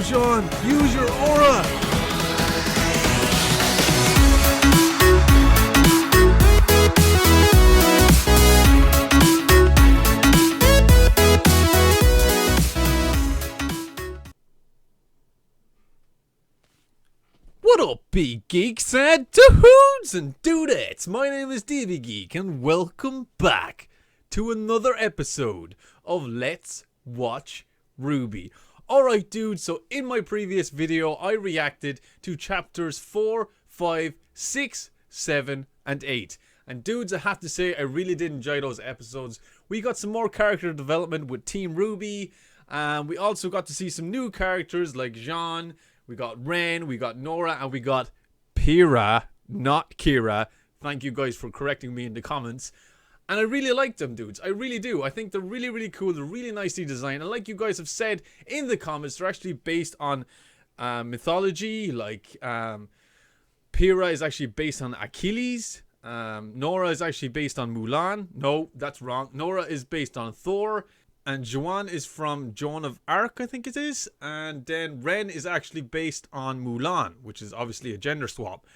Sean! Use your aura! What up, big geeks and dudes and dudettes? My name is Davey Geek and welcome back to another episode of Let's Watch RWBY. Alright dudes, so in my previous video I reacted to chapters 4, 5, 6, 7 and 8. And dudes, I have to say I really did enjoy those episodes. We got some more character development with Team RWBY. We also got to see some new characters like Jean. We got Ren, we got Nora, and we got Pyrrha, not Kira. Thank you guys for correcting me in the comments. And I really like them, dudes. I really do. I think they're really, really cool. They're really nicely designed. And like you guys have said in the comments, they're actually based on mythology. Like, Pyrrha is actually based on Achilles. Nora is actually based on Mulan. No, that's wrong. Nora is based on Thor. And Joanne is from Joan of Arc, I think it is. And then Ren is actually based on Mulan, which is obviously a gender swap.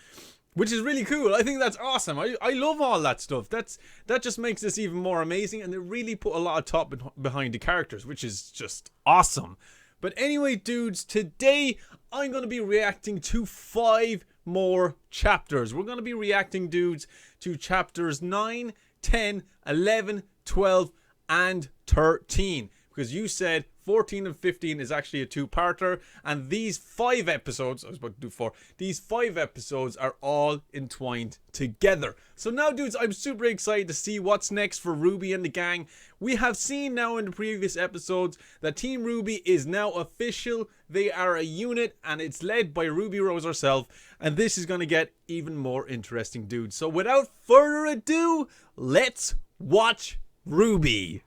Which is really cool. I think that's awesome. I love all that stuff. That just makes this even more amazing. And they really put a lot of thought behind the characters, which is just awesome. But anyway, dudes, today I'm going to be reacting to 5 more chapters. We're going to be reacting, dudes, to chapters 9, 10, 11, 12, and 13, because you said 14 and 15 is actually a two-parter, and these 5 episodes, I was about to do 4, these 5 episodes are all entwined together. So now, dudes, I'm super excited to see what's next for RWBY and the gang. We have seen now in the previous episodes that Team RWBY is now official. They are a unit, and it's led by Ruby Rose herself, and this is going to get even more interesting, dudes. So without further ado, let's watch RWBY.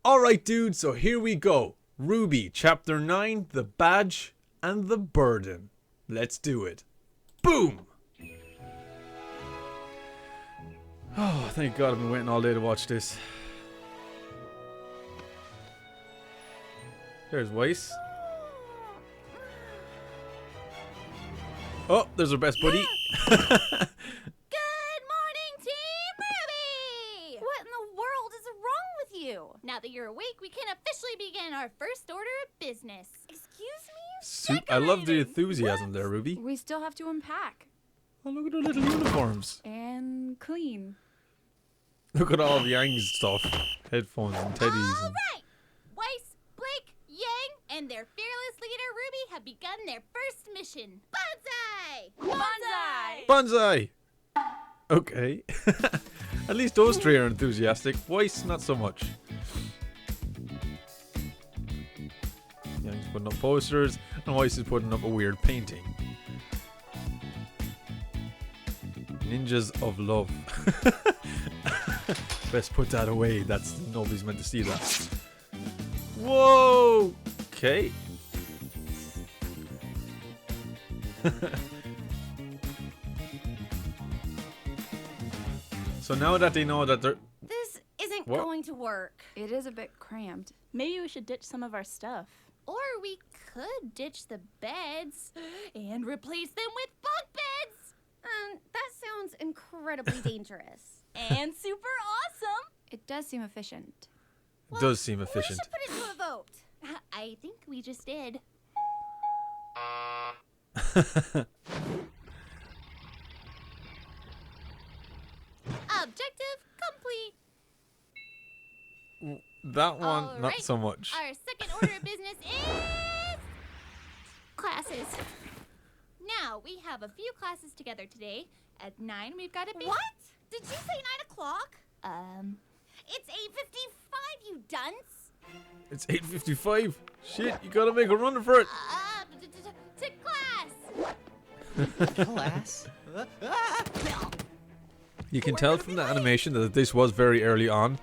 Alright dudes, so here we go. RWBY, Chapter 9, The Badge and the Burden. Let's do it. Boom! Oh, thank God I've been waiting all day to watch this. There's Weiss. Oh, there's our best buddy. Now that you're awake, we can officially begin our first order of business. Excuse me? I love the enthusiasm there, RWBY. We still have to unpack. Oh, look at their little uniforms. And clean. Look at all the Yang's stuff. Headphones and teddies. All right. Weiss, Blake, Yang, and their fearless leader, RWBY, have begun their first mission. Bonsai! Bonsai! Bonsai! Okay. At least those 3 are enthusiastic. Weiss, not so much. Young's putting up posters, and Weiss is putting up a weird painting. Ninjas of Love. Best put that away. That's nobody's meant to see that. Whoa! Okay. So now that they know that they're... This isn't going to work. It is a bit cramped. Maybe we should ditch some of our stuff. Or we could ditch the beds and replace them with bunk beds. That sounds incredibly dangerous. And super awesome. It does seem efficient. It does seem efficient. We should put it to a vote. I think we just did. Objective complete. That one, All not right. so much. Our second order of business is classes. Now, we have a few classes together today. At 9, we've got a big... What? Did you say 9 o'clock? It's 8:55, you dunce. It's 8:55. Shit, you gotta make a run for it. To class. Class? You can tell from the animation that this was very early on.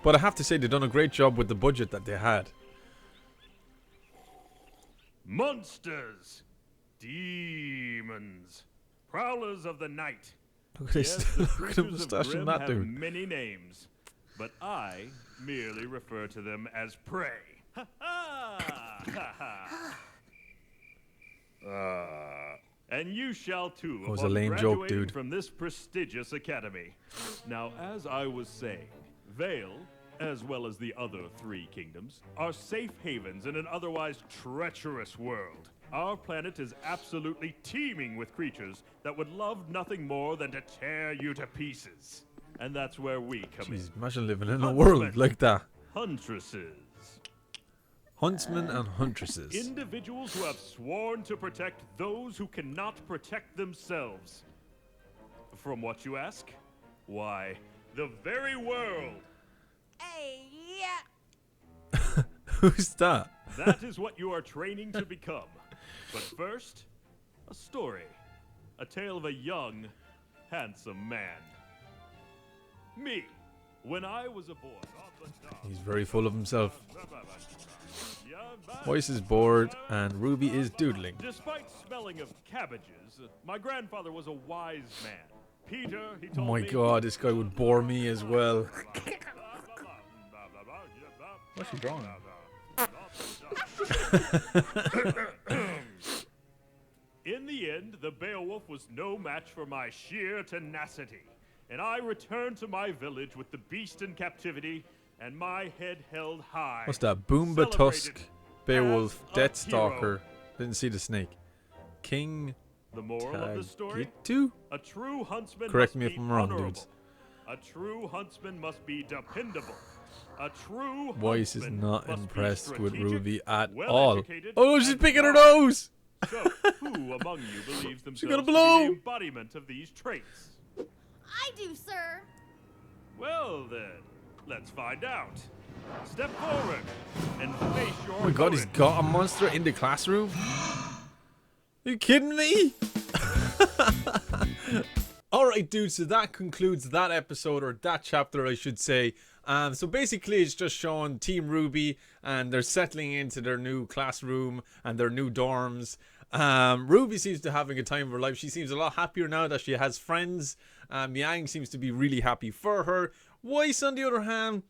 But I have to say they've done a great job with the budget that they had. Monsters, demons, prowlers of the night. Look at this. Yes, the Look at the creatures of mustache on Grimm that have dude. many names, but I merely refer to them as prey. Ha ha! Ha ha! And you shall too. That was a upon lame joke, graduating dude. From this prestigious academy. Now, as I was saying, Vale, as well as the other 3 kingdoms, are safe havens in an otherwise treacherous world. Our planet is absolutely teeming with creatures that would love nothing more than to tear you to pieces. And that's where we come Jeez, in. imagine living in a Huntsmen. world like that. Huntresses. Huntsmen and huntresses. Individuals who have sworn to protect those who cannot protect themselves. From what you ask? Why, the very world. Hey, yeah. Who's that? That is what you are training to become. But first, a story. A tale of a young, handsome man. Me, when I was a boy. He's very full of himself. Weiss is bored and Ruby is doodling. Despite smelling of cabbages, my grandfather was a wise man. Peter, he Oh told my me. god, this guy would bore me as well. What's he drawing? In the end, the Beowulf was no match for my sheer tenacity, and I returned to my village with the beast in captivity and my head held high. What's that? Boomba Tusk, Beowulf, Deathstalker. Didn't see the snake. King The moral of the story? Tagitu? A true huntsman Correct must me if be I'm wrong, honorable. dudes. A true huntsman must be dependable. A true Weiss is huntsman not must be impressed with strategic, Ruby at all. well-educated, Oh no, she's and picking her wise. nose! So, who among you believes themselves gonna to be blow. the embodiment of these traits? I do, sir. Well then, let's find out. Step forward and face your Oh my god, he's opponent. got a monster in the classroom? Are you kidding me? Alright dudes, so that concludes that episode, or that chapter I should say. So basically it's just showing Team RWBY and they're settling into their new classroom and their new dorms. Ruby seems to be having a time of her life. She seems a lot happier now that she has friends. Yang seems to be really happy for her. Weiss on the other hand,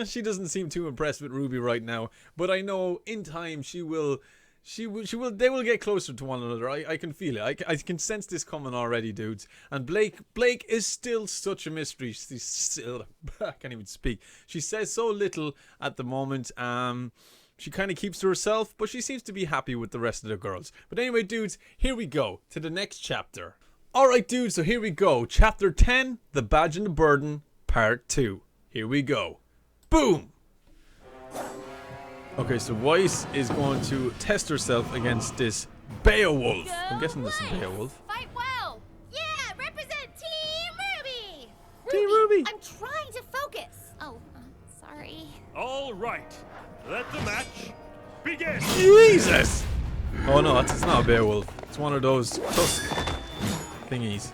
she doesn't seem too impressed with Ruby right now. But I know in time they will get closer to one another. I can feel it. I can sense this coming already, dudes. And Blake is still such a mystery. She's still, I can't even speak. She says so little at the moment. She kind of keeps to herself, but she seems to be happy with the rest of the girls. But anyway, dudes, here we go to the next chapter. Alright, dudes, so here we go. Chapter 10, The Badge and the Burden, Part 2. Here we go. Boom! Okay, so Weiss is going to test herself against this Beowulf. I'm guessing this is Beowulf. Fight well. Yeah, represent Team RWBY. Team RWBY. I'm trying to focus. Oh, sorry. All right, let the match begin. Jesus! Oh no, it's not a Beowulf. It's one of those tusk thingies.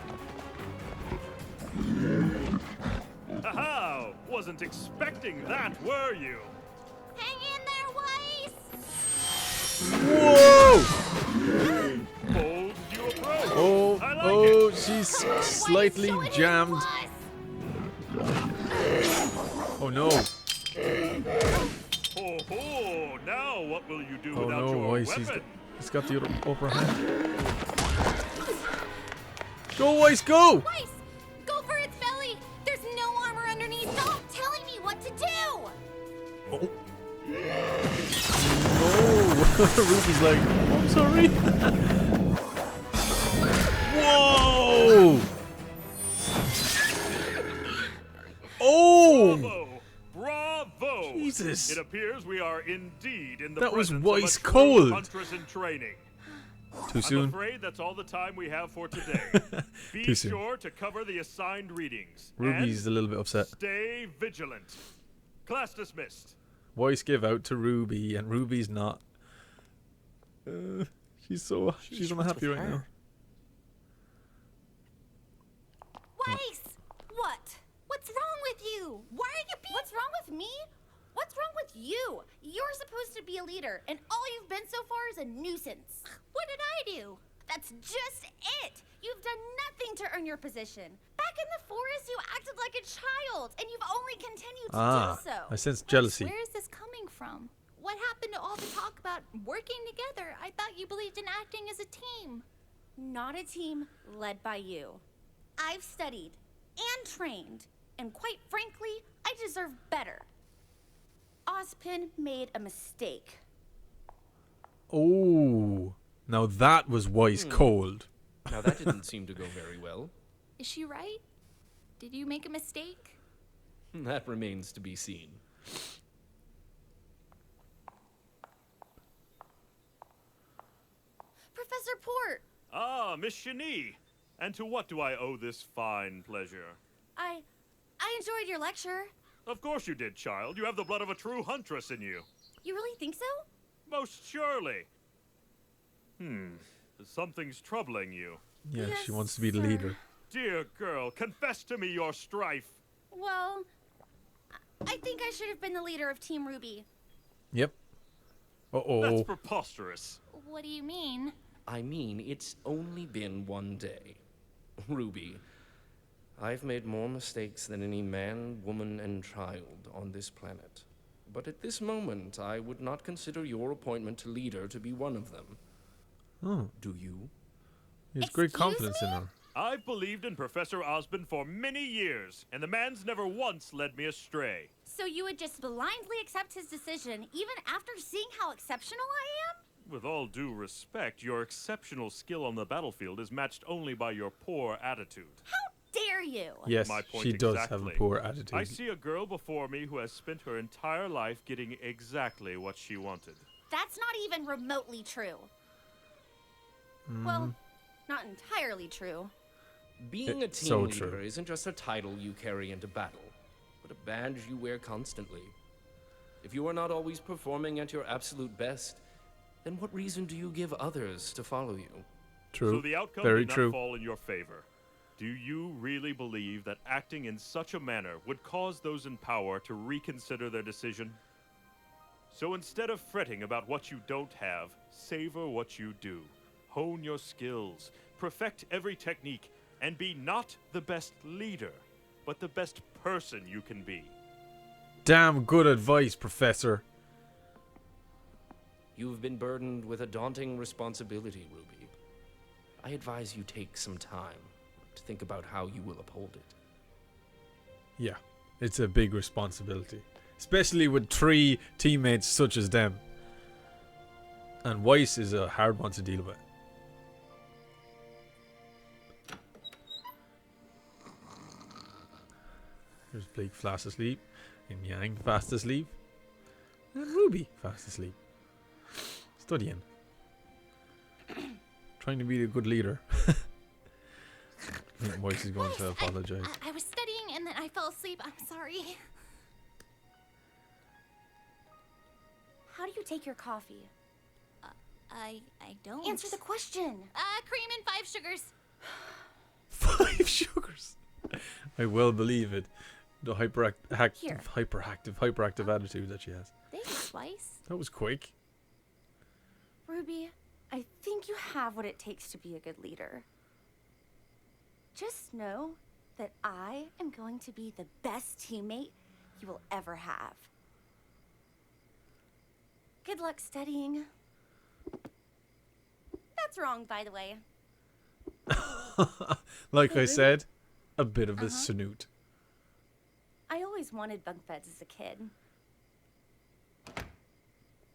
Haha! Wasn't expecting that, were you? Hang in there, Weiss. Whoa! Bold as you approach. Oh, I like oh, it. she's slightly Weiss, show it his jammed. plus. Oh no. Ho ho! Now what will you do Oh without no, your Weiss, weapon? he's got the upper hand. Go, Weiss, go! Weiss, go for its belly. There's no armor underneath. Stop telling me what to do. Oh. No! Ruby's like, oh, I'm sorry. Whoa! Oh! Bravo! Bravo! Jesus. It appears we are indeed in the That was presence Weiss of a true cold. huntress in training. Too I'm soon. afraid that's all the time we have for today. Be Too soon. sure to cover the assigned readings. Ruby's a and little bit upset. stay vigilant. Class dismissed. Weiss give out to Ruby, and Ruby's not. She's unhappy right now. Weiss! What? What's wrong with you? Why are you being... What's wrong with me? What's wrong with you? You're supposed to be a leader, and all you've been so far is a nuisance. What did I do? That's just it. You've done nothing to earn your position. Back in the forest, you acted like a child, and you've only continued to do so. I sense jealousy. Where is this coming from? what happened to all the talk about working together? I thought you believed in acting as a team. Not a team led by you. I've studied and trained, and quite frankly, I deserve better. Ozpin made a mistake. Oh, now that was wise cold. Now that didn't seem to go very well. Is she right? Did you make a mistake? That remains to be seen. Professor Port, Ah, Miss Shani. And to what do I owe this fine pleasure? I enjoyed your lecture. Of course you did, child. You have the blood of a true huntress in you. You really think so? Most surely. Something's troubling you. Yeah, Yes, she wants to be the sir. leader. Dear girl, confess to me your strife. Well, I think I should have been the leader of Team RWBY. Yep. That's Uh-oh. preposterous. What do you mean? I mean, it's only been one day. Ruby, I've made more mistakes than any man, woman, and child on this planet. But at this moment, I would not consider your appointment to leader to be one of them. Oh, Do you? there's great Excuse confidence in her. I've believed in Professor Osborn for many years, and the man's never once led me astray. So you would just blindly accept his decision even after seeing how exceptional I am? With all due respect, your exceptional skill on the battlefield is matched only by your poor attitude. How dare you? Yes, My point she does have exactly. a poor attitude. I see a girl before me who has spent her entire life getting exactly what she wanted. That's not even remotely true. Well, not entirely true. Being a It's team so leader true. isn't just a title you carry into battle, but a badge you wear constantly. If you are not always performing at your absolute best, then what reason do you give others to follow you? True. So the outcome Very did true. not fall in your favor. Do you really believe that acting in such a manner would cause those in power to reconsider their decision? So instead of fretting about what you don't have, savor what you do. Hone your skills, perfect every technique, and be not the best leader, but the best person you can be. Damn good advice, Professor. You've been burdened with a daunting responsibility, Ruby. I advise you take some time to think about how you will uphold it. Yeah, it's a big responsibility. Especially with 3 teammates such as them. And Weiss is a hard one to deal with. There's Blake fast asleep. And Yang fast asleep. And Ruby fast asleep. Studying. Trying to be a good leader. I think Weiss is going to Yes, apologize. I was studying and then I fell asleep. I'm sorry. How do you take your coffee? I don't. Answer the question. Cream and 5 sugars. 5 sugars. I will believe it. The Here. hyperactive attitude that she has. Thanks, Weiss. That was quick. Ruby, I think you have what it takes to be a good leader. Just know that I am going to be the best teammate you will ever have. Good luck studying. That's wrong, by the way. Like Hey, I Ruby? said, a bit of a snoot. I always wanted bunk beds as a kid.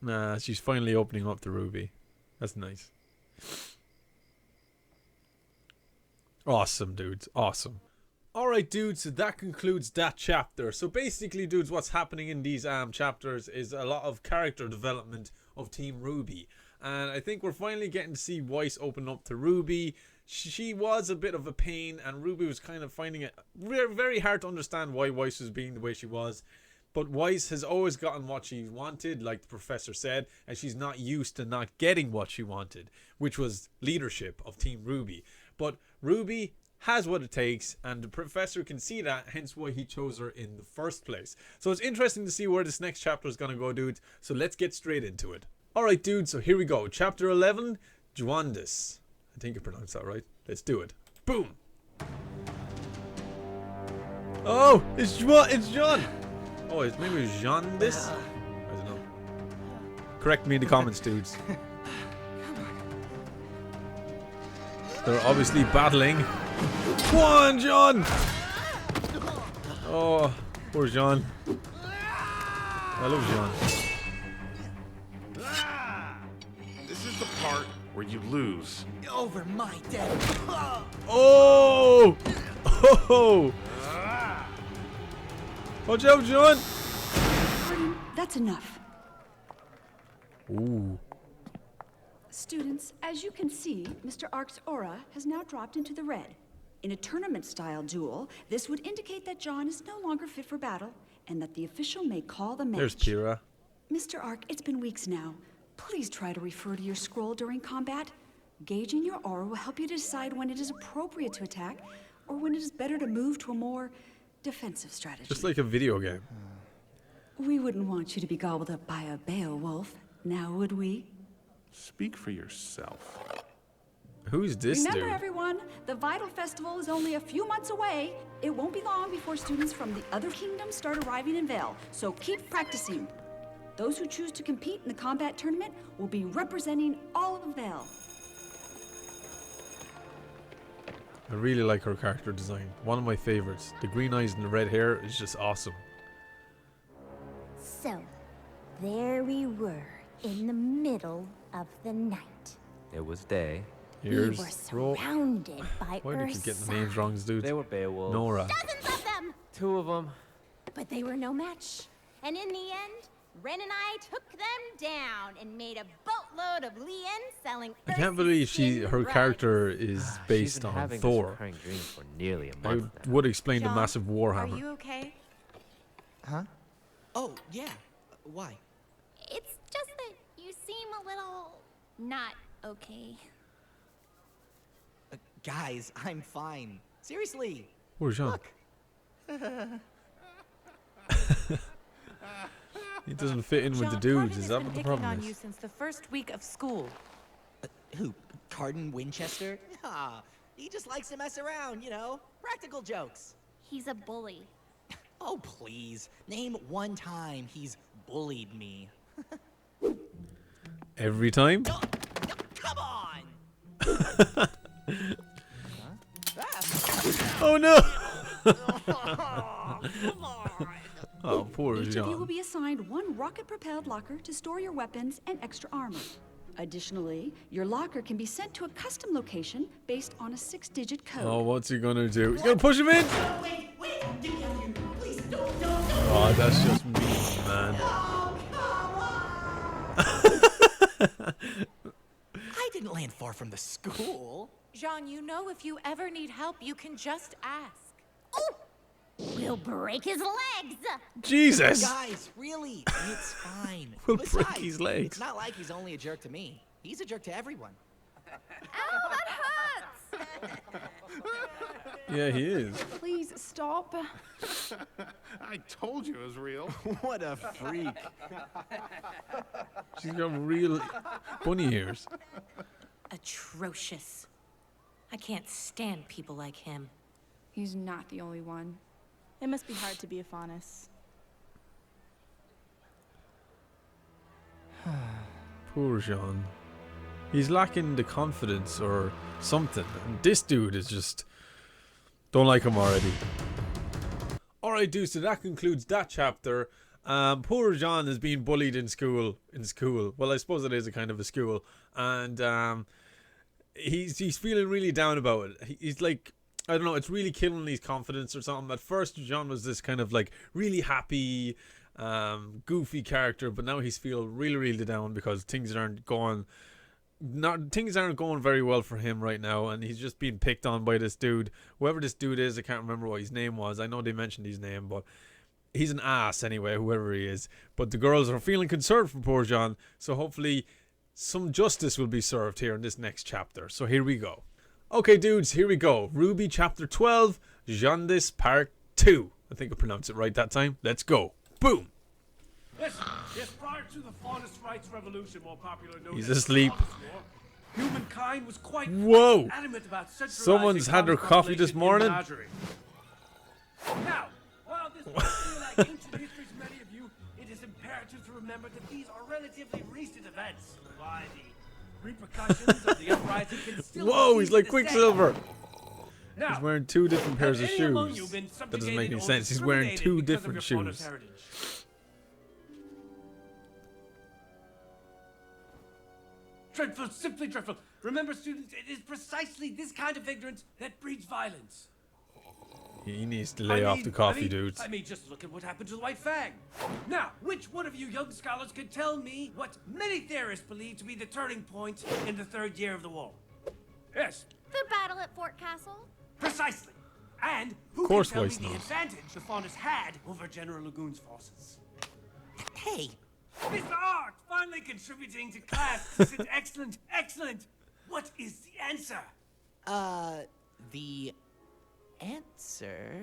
Nah, she's finally opening up to Ruby. That's nice. Awesome, dudes. Awesome. Alright, dudes, so that concludes that chapter. So basically, dudes, what's happening in these chapters is a lot of character development of Team RWBY. And I think we're finally getting to see Weiss open up to Ruby. She was a bit of a pain, and Ruby was kind of finding it very hard to understand why Weiss was being the way she was. But Weiss has always gotten what she wanted, like the professor said, and she's not used to not getting what she wanted, which was leadership of Team RWBY. But Ruby has what it takes, and the professor can see that, hence why he chose her in the first place. So it's interesting to see where this next chapter is going to go, dudes. So let's get straight into it. Alright, dudes, so here we go. Chapter 11, JAUNE'S. I think I pronounced that right. Let's do it. Boom! Oh, it's John! Oh, maybe it's JAUNE'S? I don't know. Correct me in the comments, dudes. They're obviously battling. Come on, John! Oh, poor John. I love John. This is the part where you lose. Over my dead. Oh! Oh! Watch out, John! That's enough. Ooh. Students, as you can see, Mr. Ark's aura has now dropped into the red. In a tournament-style duel, this would indicate that John is no longer fit for battle, and that the official may call the match. There's Kira. Mr. Ark, it's been weeks now. Please try to refer to your scroll during combat. Gauging your aura will help you decide when it is appropriate to attack, or when it is better to move to a more defensive strategy. Just like a video game. We wouldn't want you to be gobbled up by a Beowulf, now would we? Speak for yourself. Who's this Remember, dude? everyone, the Vital Festival is only a few months away. It won't be long before students from the other kingdoms start arriving in Vale, so keep practicing. Those who choose to compete in the combat tournament will be representing all of Vale. I really like her character design. One of my favorites. The green eyes and the red hair is just awesome. So, there we were, in the middle of the night. It was day. Here's we were surrounded by Why do you keep Earth's getting the names wrong, dude? They were Beowulfs. Nora. Dozens of them! 2 of them. But they were no match. And in the end, Ren and I took them down and made a boatload of Lien selling I can't believe her rugs. character is She's based been on having this Thor. recurring dream for nearly a I month now. would explain the John, massive Are Warhammer. you okay? Huh? Oh, yeah. Why? It's just that you seem a little not okay. Guys, I'm fine. Seriously. Where's John? Look. He doesn't fit in with the dudes. Is that what the problem is? Since the first week of school. Who? Cardin Winchester? Nah, he just likes to mess around, you know? Practical jokes. He's a bully. Oh, please. Name one time he's bullied me. Every time? No, come on! Oh no! Come on! Oh, poor Each of you will John. be assigned one rocket-propelled locker to store your weapons and extra armor. Additionally, your locker can be sent to a custom location based on a 6-digit code. Oh, what's he gonna do? He's gonna push him in! No, wait, get me out of here. Please, don't. Oh, that's just mean, man. I didn't land far from the school. Jean, you know if you ever need help, you can just ask. Oh! We'll break his legs! Jesus! Guys, really, it's fine. We'll break Besides, his legs. It's not like he's only a jerk to me. He's a jerk to everyone. Ow, that hurts! Yeah, he is. Please stop. I told you it was real. What a freak. She's got real bunny ears. Atrocious. I can't stand people like him. He's not the only one. It must be hard to be a Faunus. Poor Jean. He's lacking the confidence or something. And this dude is just... Don't like him already. Alright, dudes, so that concludes that chapter. Poor Jean is being bullied in school. Well, I suppose it is a kind of a school. And he's feeling really down about it. He's like... I don't know, it's really killing his confidence or something. At first, Jean was this kind of like really happy, goofy character, but now he's feeling really, really down because things aren't going very well for him right now, and he's just being picked on by this dude. Whoever this dude is, I can't remember what his name was. I know they mentioned his name, but he's an ass anyway, whoever he is. But the girls are feeling concerned for poor Jean, so hopefully some justice will be served here in this next chapter. So here we go. Okay, dudes, here we go. RWBY Chapter 12, JAUNE'S Part 2. I think I pronounced it right that time. Let's go. Boom! Yes, prior to the Faunus Rights Revolution, more popular known He's as asleep. the Faunus War, humankind was quite adamant about centralizing Someone's had their coffee this morning. Now, while this may feel like ancient history to many of you, it is imperative to remember that these are relatively recent events. Why, the repercussions of the uprising can still Whoa, be he's seen like to this day. Quicksilver. Now, He's wearing two different pairs of have any among you shoes. been That doesn't make any subjugated or sense. He's wearing discriminated two because of different your faunus shoes. heritage? Dreadful, simply dreadful. Remember, students, it is precisely this kind of ignorance that breeds violence. He needs to lay off the coffee, dudes. I mean, just look at what happened to the White Fang. Now, which one of you young scholars can tell me what many theorists believe to be the turning point in the third year of the war? Yes, The battle at Fort Castle? precisely. And who Of course can tell me Weiss the knows. advantage the Faunus had over General Lagoon's forces? Hey, Mr. Art, finally contributing to class. This is excellent, excellent. What is the answer? the answer,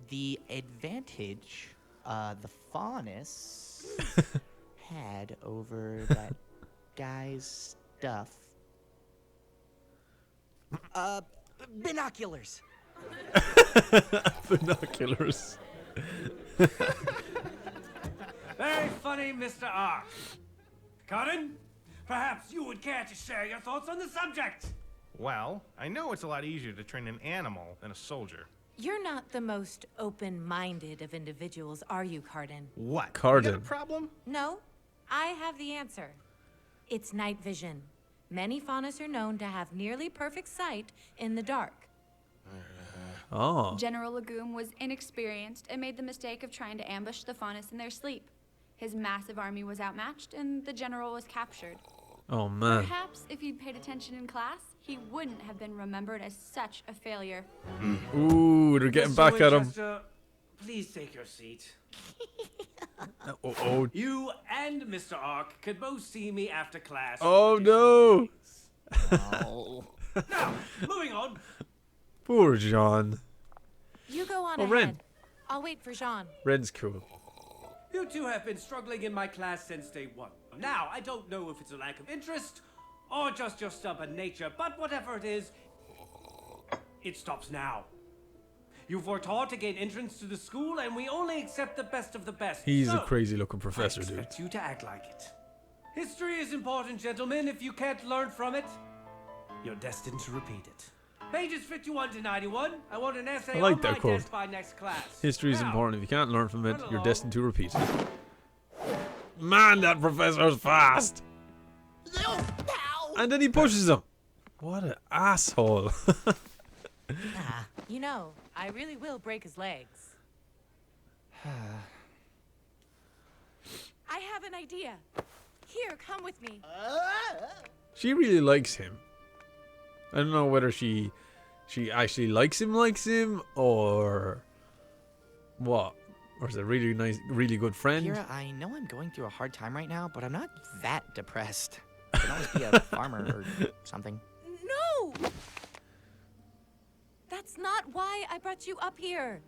the advantage, the Faunus had over that guy's stuff. Binoculars. Binoculars. Very funny, Mr. Art. Cotton, perhaps you would care to share your thoughts on the subject. Well, I know it's a lot easier to train an animal than a soldier. You're not the most open-minded of individuals, are you, Cardin? What? Cardin. You got a problem? No, I have the answer. It's night vision. Many faunus are known to have nearly perfect sight in the dark. Oh. General Lagoon was inexperienced and made the mistake of trying to ambush the Faunus in their sleep. His massive army was outmatched, and the general was captured. Oh, man. Perhaps if he'd paid attention in class, he wouldn't have been remembered as such a failure. Ooh, they're getting Mr. back at him. Winchester, please take your seat. Oh, You and Mr. Ark could both see me after class. oh no. Now, moving on. Poor Jean. You go on Oh, ahead. Ren. I'll wait for Jean. Ren's cool. You two have been struggling in my class since day one. Now, I don't know if it's a lack of interest or just your stubborn nature, but whatever it is, it stops now. You've worked hard to gain entrance to the school, and we only accept the best of the best. He's So, a crazy looking professor, I dude. expect you to act like it. History is important, gentlemen. If you can't learn from it, you're destined to repeat it. Pages 51 to 91. I want an essay I like on that my quote. desk by next class. History is Now, important. If you can't learn from it, run you're along. destined to repeat it. Man, that professor's fast. And then he pushes him. What an asshole. You know, I really will break his legs. I have an idea. Here, come with me. She really likes him. I don't know whether she actually likes him, or what. Or is it a really nice, really good friend? Kira, I know I'm going through a hard time right now, but I'm not that depressed. I can always be a farmer or something. No! That's not why I brought you up here.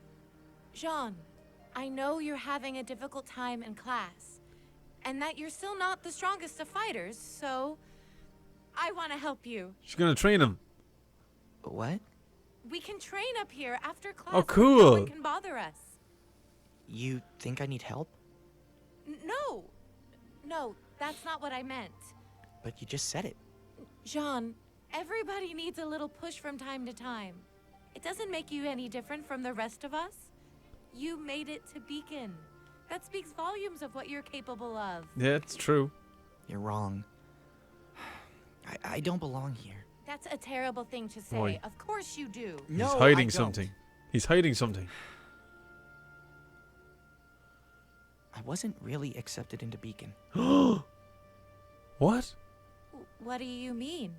Jean, I know you're having a difficult time in class, and that you're still not the strongest of fighters, so I want to help you. She's gonna train him. What? We can train up here after class. Oh, so cool. No one can bother us. You think I need help? No. No, that's not what I meant. But you just said it. Jean, everybody needs a little push from time to time. It doesn't make you any different from the rest of us. You made it to Beacon. That speaks volumes of what you're capable of. Yeah, it's true. You're wrong. I don't belong here. That's a terrible thing to say. Boy. Of course you do. No, He's I hiding don't. something. He's hiding something. I wasn't really accepted into Beacon. What? What do you mean?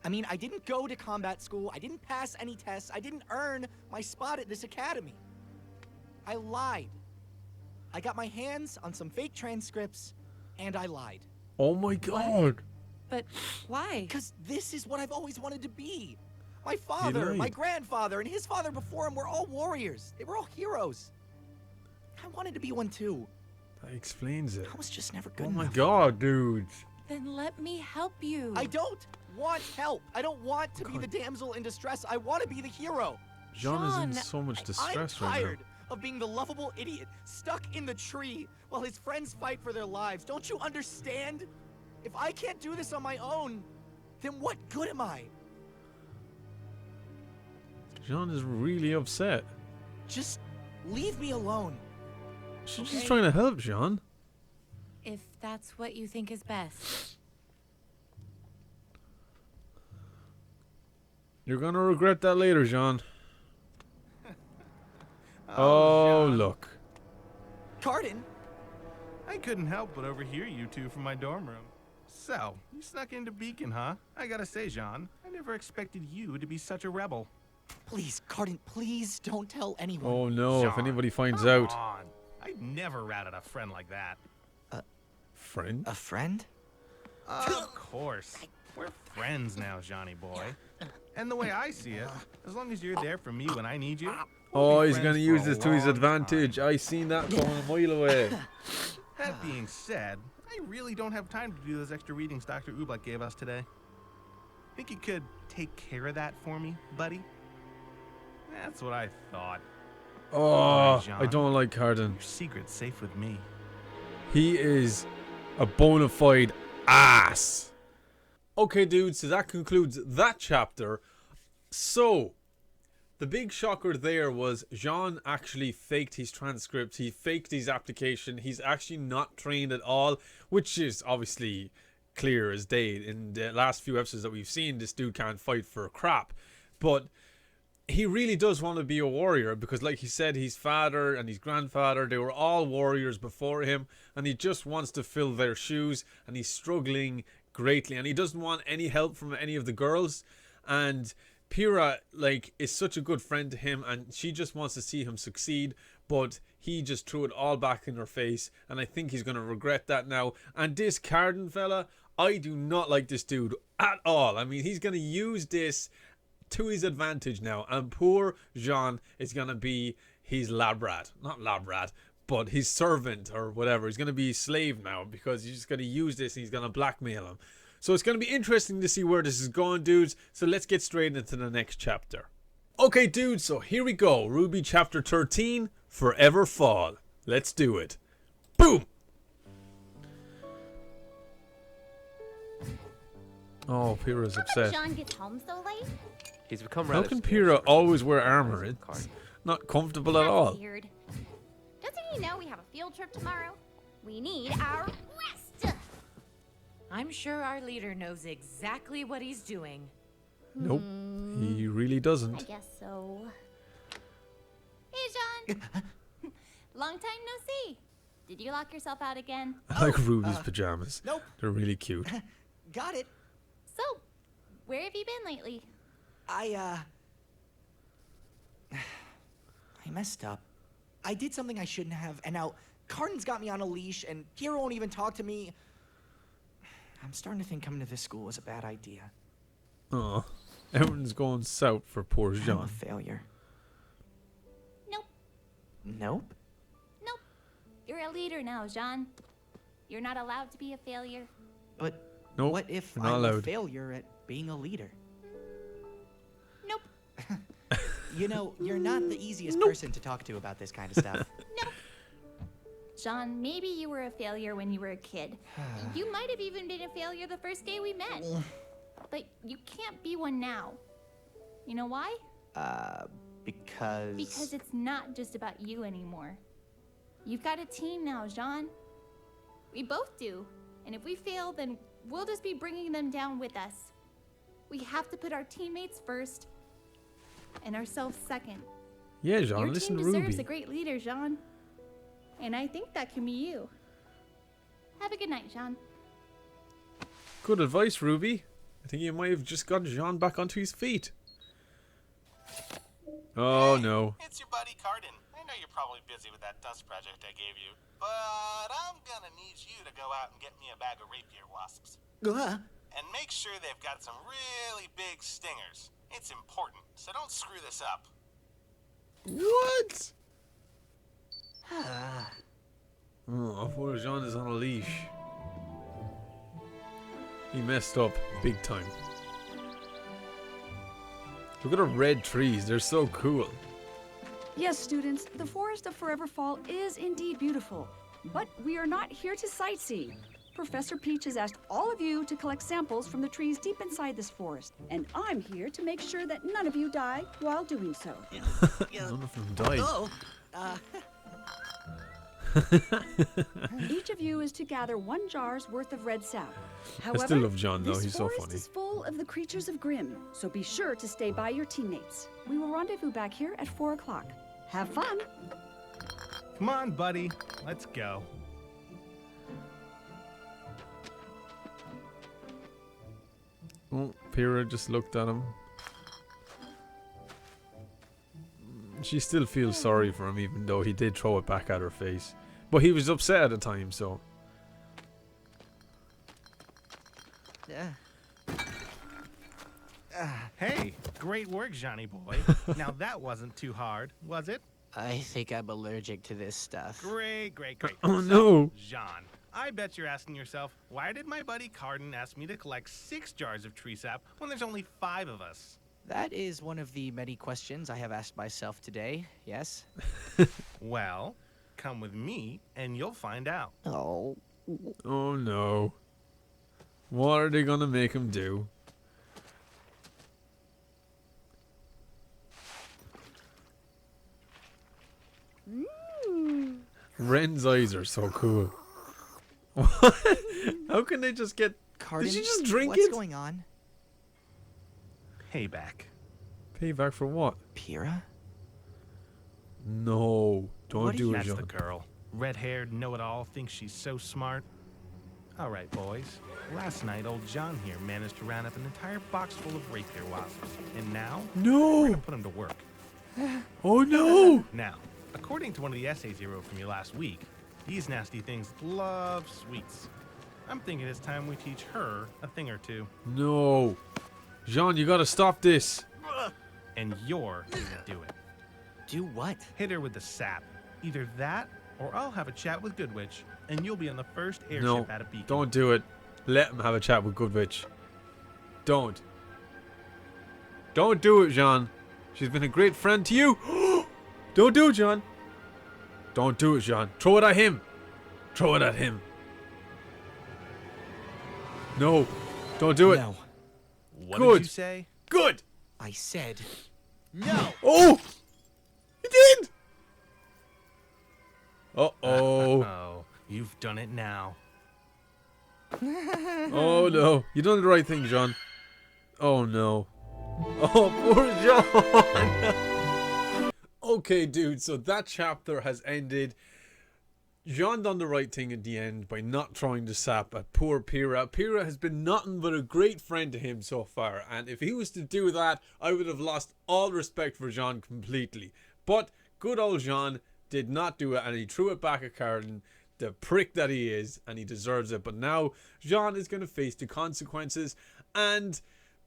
I mean, I didn't go to combat school. I didn't pass any tests. I didn't earn my spot at this academy. I lied. I got my hands on some fake transcripts, and I lied. Oh my god. But why? Because this is what I've always wanted to be. My father, my lied. grandfather, and his father before him were all warriors. They were all heroes. I wanted to be one too. That explains it. I was just never good Oh my enough. god, dude. Then let me help you. I don't want help. I don't want to be the damsel in distress. I want to be the hero. Jean is in Jean, so much I'm distress right tired of being the lovable idiot stuck in the tree while his friends fight for their lives. Don't you understand? If I can't do this on my own, then what good am I? Jean is really upset. Just leave me alone. She's just trying to help, Jean. If that's what you think is best. You're gonna regret that later, Jean. Oh, Jean. look. Cardin? I couldn't help but overhear you two from my dorm room. So, you snuck into Beacon, huh? I gotta say, Jean, I never expected you to be such a rebel. Please, Cardin, please don't tell anyone. Oh no, if Jean, anybody finds come out. on. I'd never ratted a friend like that. Friend? A friend? Of course. We're friends now, Johnny boy. And the way I see it, as long as you're there for me when I need you. Oh, we'll be he's gonna friends use for a this to his long advantage. I seen that going a mile away. That being said, I really don't have time to do those extra readings Dr. Ublik gave us today. Think you could take care of that for me, buddy? That's what I thought. Oh, Jean, I don't like Cardin. Your secret's safe with me. He is a bona fide ass. Okay, dudes, so that concludes that chapter. So, the big shocker there was Jean actually faked his transcript. He faked his application. He's actually not trained at all, which is obviously clear as day. In the last few episodes that we've seen, this dude can't fight for crap. But he really does want to be a warrior because, like he said, his father and his grandfather, they were all warriors before him, and he just wants to fill their shoes, and he's struggling greatly, and he doesn't want any help from any of the girls. And Pyrrha, like, is such a good friend to him, and she just wants to see him succeed, but he just threw it all back in her face, and I think he's going to regret that now. And this Cardin fella, I do not like this dude at all. I mean, he's going to use this to his advantage now, and poor Jean is going to be his lab rat. Not lab rat, but his servant or whatever. He's going to be his slave now because he's just going to use this and he's going to blackmail him. So it's going to be interesting to see where this is going, dudes. So let's get straight into the next chapter. Okay, dudes, so here we go. RWBY chapter 13, Forever Fall. Let's do it. Boom! Oh, Pyrrha's upset. Jean gets home so late? He's become How rather can scarce Pyrrha for always wear armor? It's not comfortable at all. Weird. Doesn't he know we have a field trip tomorrow? We need our rest. I'm sure our leader knows exactly what he's doing. Nope, he really doesn't. I guess so. Hey, Jean. Long time no see. Did you lock yourself out again? I like RWBY's pajamas. Nope. They're really cute. Got it. So, where have you been lately? I messed up. I did something I shouldn't have, and now Cardin's got me on a leash, and Kira won't even talk to me. I'm starting to think coming to this school was a bad idea. Oh, everyone's going south for poor I'm a Jean. failure. Nope. Nope? Nope. You're a leader now, Jean. You're not allowed to be a failure. But Nope, what if we're not I'm a allowed. failure at being a leader? Nope. You know, you're not the easiest person to talk to about this kind of stuff. Nope. Jean, maybe you were a failure when you were a kid. You might have even been a failure the first day we met. But you can't be one now. You know why? Because... Because it's not just about you anymore. You've got a team now, Jean. We both do. And if we fail, then we'll just be bringing them down with us. We have to put our teammates first and ourselves second. Yeah, Jean, Your listen team to deserves a RWBY. great leader, Jean. And I think that can be you. Have a good night, Jean. Good advice, RWBY. I think you might have just got Jean back onto his feet. Oh, no. It's your buddy Cardin. I know you're probably busy with that dust project I gave you, but I'm gonna need you to go out and get me a bag of rapier wasps. And make sure they've got some really big stingers. It's important, so don't screw this up. What? Oh, poor Jean is on a leash. He messed up big time. Look at the red trees, they're so cool. Yes, students, the Forest of Forever Fall is indeed beautiful, but we are not here to sightsee. Professor Peach has asked all of you to collect samples from the trees deep inside this forest, and I'm here to make sure that none of you die while doing so. None of them died. Oh, Each of you is to gather 1 jar's worth of red sap. I still love John though, this he's so forest funny. is full of the creatures of Grimm, so be sure to stay by your teammates. We will rendezvous back here at 4 o'clock. Have fun! Come on, buddy. Let's go. Oh, Pyrrha just looked at him. She still feels sorry for him, even though he did throw it back at her face. But he was upset at the time, so. Hey, great work, Johnny boy. Now that wasn't too hard, was it? I think I'm allergic to this stuff. Great. Oh, no. John, I bet you're asking yourself, why did my buddy Carden ask me to collect 6 jars of tree sap when there's only 5 of us? That is one of the many questions I have asked myself today, yes? Well, come with me and you'll find out. Oh. Oh no. What are they gonna make him do? Ren's eyes are so cool. What? How can they just get... Carden, Did you just drink what's it? going on? Payback. Payback for what? Pyrrha? No. Don't do it, That's John. the girl. Red-haired, know-it-all, thinks she's so smart. All right, boys. Last night, old John here managed to round up an entire box full of rapier wasps. And now, No! we're gonna put him to work. Oh no! Now, according to one of the essays you wrote for me last week, these nasty things love sweets. I'm thinking it's time we teach her a thing or two. No. Jean, you gotta stop this. And you're gonna do it. Do what? Hit her with the sap. Either that, or I'll have a chat with Goodwitch, and you'll be on the first airship No, out of Beacon. don't do it. Let him have a chat with Goodwitch. Don't. Don't do it, Jean. She's been a great friend to you. Don't do it, Jean. Don't do it, Jean. Throw it at him. Throw it at him. No. Don't do it. No. What Good. did you say? Good. I said no. Oh! He did! Uh-oh. Oh, you've done it now. Oh, no. You done the right thing, Jean. Oh, no. Oh, poor Jean. Okay, dude, so that chapter has ended. Jean done the right thing at the end by not throwing the sap at poor Pyrrha. Pyrrha has been nothing but a great friend to him so far, and if he was to do that, I would have lost all respect for Jean completely. But good old Jean did not do it, and he threw it back at Carden, the prick that he is, and he deserves it. But now Jean is going to face the consequences and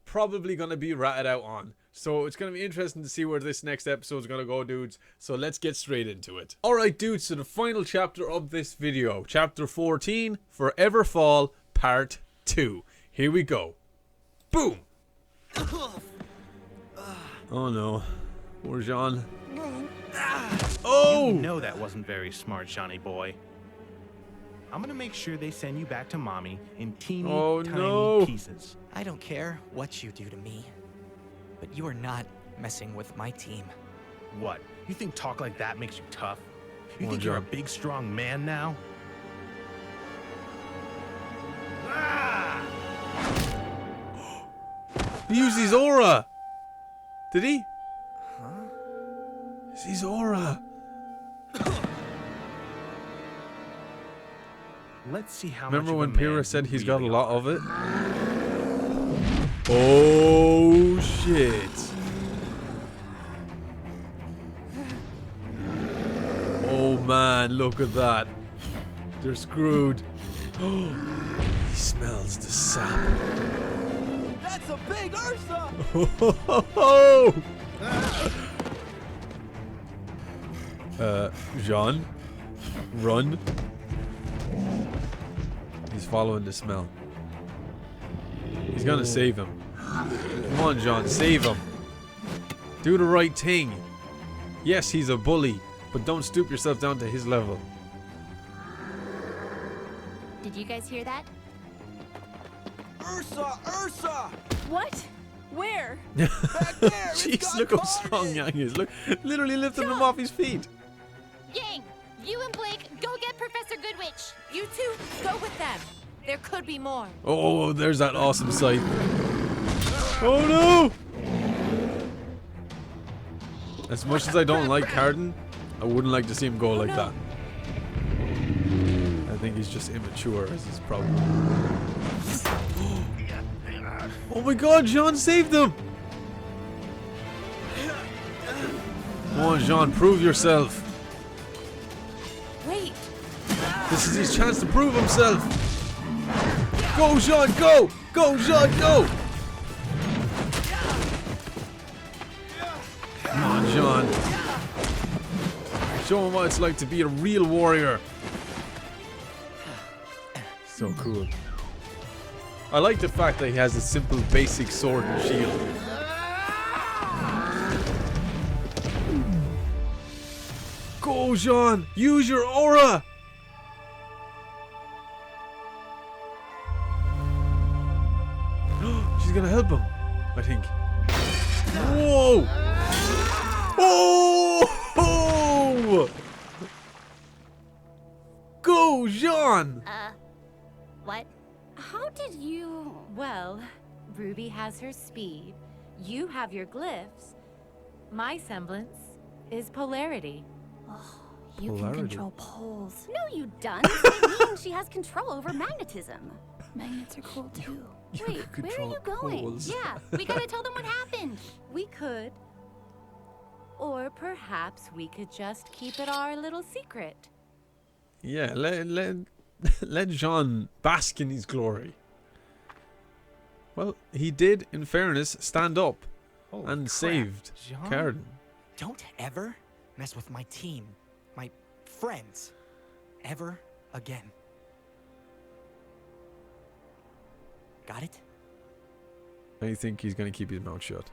probably going to be ratted out on. So it's going to be interesting to see where this next episode is going to go, dudes. So let's get straight into it. Alright, dudes, so the final chapter of this video. Chapter 14, Forever Fall, Part 2. Here we go. Boom! Oh no. Poor Jean. Oh! You know that wasn't very smart, Johnny boy. I'm gonna make sure they send you back to Mommy in teeny tiny pieces. I don't care what you do to me, but you are not messing with my team. What? You think talk like that makes you tough? You Come on, think you're a John. big, strong man now? He used his aura! Did he? Huh? It's his aura. Let's see how Remember much when of a Pyrrha man said you he's got a really lot are. of it? Oh shit. Oh man, look at that. They're screwed. He smells the sap. That's a big Ursa! Jean? Run. He's following the smell. He's gonna save him. Come on, Jean, save him. Do the right thing. Yes, he's a bully, but don't stoop yourself down to his level. Did you guys hear that? Ursa! What? Where? Jeez, look how strong Yang is. Look, literally lifting him off his feet. Yang, you and Blake, go get Professor Goodwitch. You two, go with them. There could be more. Oh, there's that awesome sight. Oh no! As much as I don't like Carden, I wouldn't like to see him go like that. I think he's just immature as his problem. Oh my god, Jean saved him! Come on, Jean, prove yourself. Wait. This is his chance to prove himself. Go, Jean, go! Go, Jean, go! Come on, Jean. Show him what it's like to be a real warrior. So cool. I like the fact that he has a simple basic sword and shield. Go, Jean! Use your aura! She's gonna help him, I think. Whoa! Oh! Go, Jean! What? How did you... Well, Ruby has her speed. You have your glyphs. My semblance is polarity. Oh, you Polarity. can control poles. No, you dunce. It means she has control over magnetism. Magnets are cool too. Wait, where are you going? Yeah, we gotta tell them what happened. We could. Or perhaps we could just keep it our little secret. Yeah, let Jean bask in his glory. Well, he did, in fairness, stand up and saved Jean? Carden. Don't ever mess with my team, my friends, ever again. Got it? I think he's going to keep his mouth shut.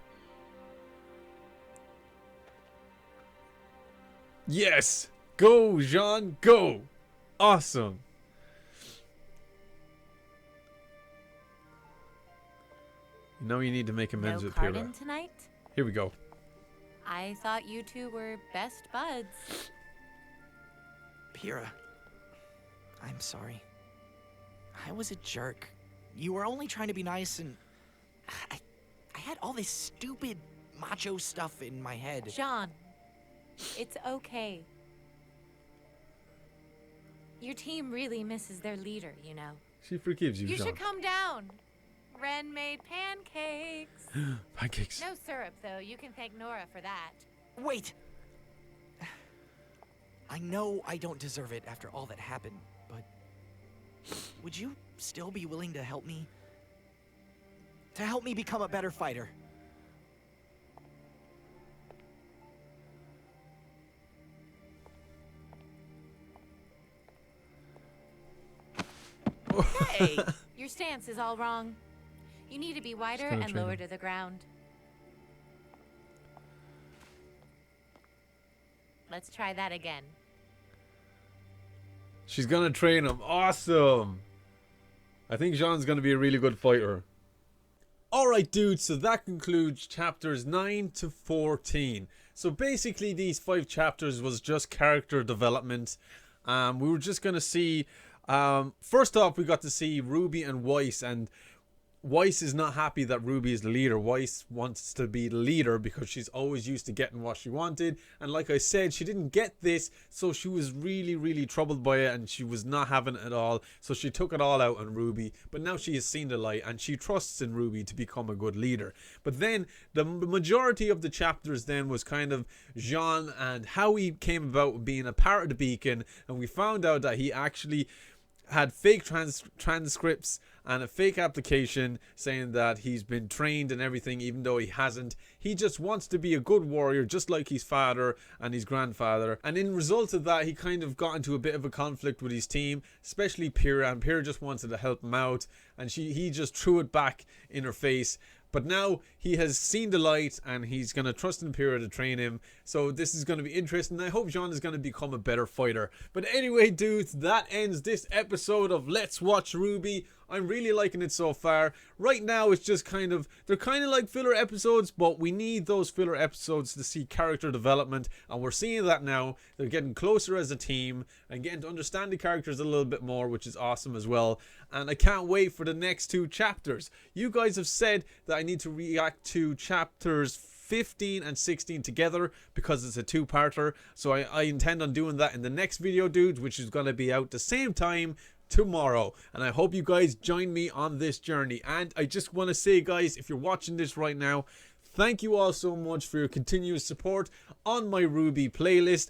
Yes! Go, Jean, go! Awesome! Now you need to make amends No with Pyrrha. Carden tonight? Here we go. I thought you two were best buds. Pyrrha, I'm sorry. I was a jerk. You were only trying to be nice, and I had all this stupid macho stuff in my head. John, it's okay. Your team really misses their leader, you know. She forgives you, You Jean. should come down. Ren made pancakes. Pancakes. No syrup, though. You can thank Nora for that. Wait! I know I don't deserve it after all that happened, but would you still be willing to help me? To help me become a better fighter? Hey! Your stance is all wrong. You need to be wider gonna and train lower him. to the ground. Let's try that again. She's gonna train him. Awesome! I think Jean's gonna be a really good fighter. Alright, dudes, so that concludes chapters 9 to 14. So basically, these 5 chapters was just character development. We were just gonna see. First off, we got to see Ruby and Weiss, and Weiss is not happy that Ruby is the leader. Weiss wants to be the leader because she's always used to getting what she wanted, and like I said, she didn't get this, so she was really troubled by it, and she was not having it at all, so she took it all out on Ruby. But now she has seen the light, and she trusts in Ruby to become a good leader. But then the majority of the chapters then was kind of Jean and how he came about being a part of the Beacon, and we found out that he actually had fake transcripts and a fake application saying that he's been trained and everything, even though he hasn't. He just wants to be a good warrior, just like his father and his grandfather. And in result of that, he kind of got into a bit of a conflict with his team, especially Pyrrha, and Pyrrha just wanted to help him out, and he just threw it back in her face But now he has seen the light and he's going to trust Imperial to train him. So this is going to be interesting. I hope Jean is going to become a better fighter. But anyway, dudes, that ends this episode of Let's Watch RWBY. I'm really liking it so far. Right now, it's just they're kind of like filler episodes, but we need those filler episodes to see character development, and we're seeing that now. They're getting closer as a team and getting to understand the characters a little bit more, which is awesome as well. And I can't wait for the next 2 chapters. You guys have said that I need to react to chapters 15 and 16 together because it's a 2-parter. So I intend on doing that in the next video, dudes, which is going to be out the same time tomorrow, and I hope you guys join me on this journey. And I just want to say, guys, if you're watching this right now, thank you all so much for your continuous support on my RWBY playlist.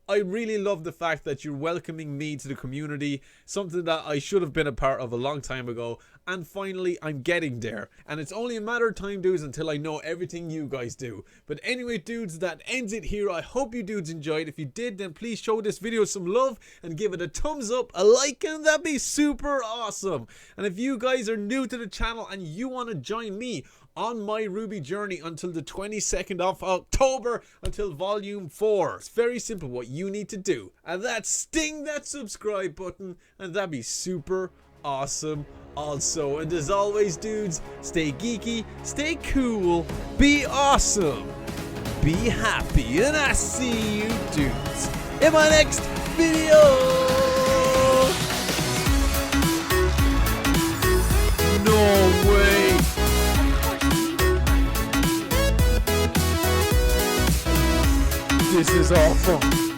I really love the fact that you're welcoming me to the community, something that I should have been a part of a long time ago, and finally I'm getting there. And it's only a matter of time, dudes, until I know everything you guys do. But anyway, dudes, that ends it here. I hope you dudes enjoyed. If you did, then please show this video some love and give it a thumbs up, a like, and that'd be super awesome. And if you guys are new to the channel and you want to join me on my RWBY journey until the 22nd of October, until volume 4. It's very simple what you need to do, and that's sting that subscribe button, and that'd be super awesome also. And as always, dudes, stay geeky, stay cool, be awesome, be happy, and I see you dudes in my next video. No way. This is awful.